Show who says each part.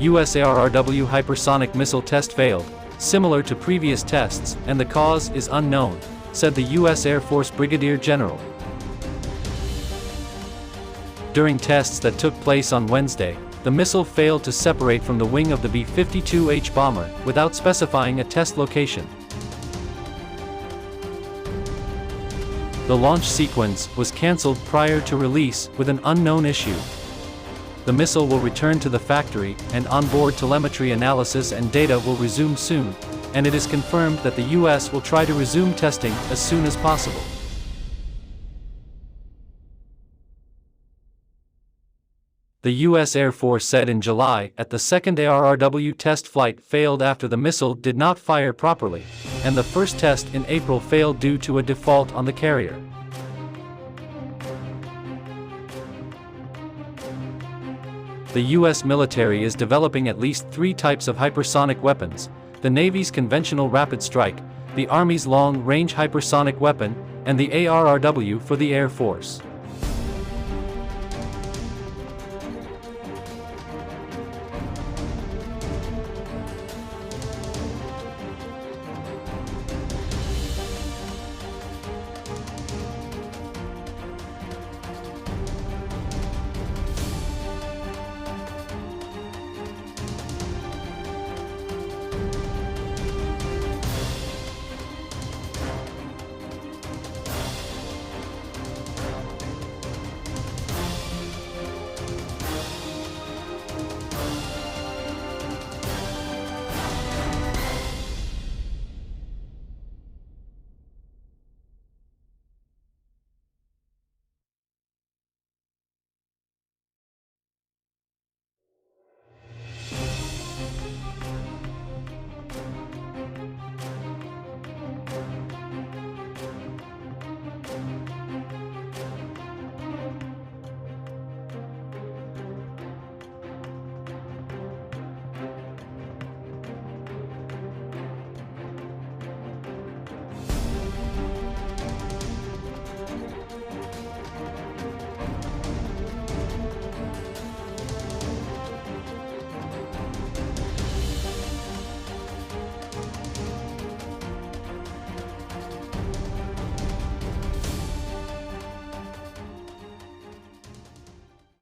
Speaker 1: U.S. ARRW hypersonic missile test failed, similar to previous tests, and the cause is unknown, said the U.S. Air Force Brigadier General. During tests that took place on Wednesday, the missile failed to separate from the wing of the B-52H bomber without specifying a test location. The launch sequence was cancelled prior to release with an unknown issue. The missile will return to the factory, and onboard telemetry analysis and data will resume soon, and it is confirmed that the U.S. will try to resume testing as soon as possible. The U.S. Air Force said in July that the second ARRW test flight failed after the missile did not fire properly, and the first test in April failed due to a default on the carrier. The U.S. military is developing at least 3 types of hypersonic weapons: the Navy's conventional rapid strike, the Army's long-range hypersonic weapon, and the ARRW for the Air Force.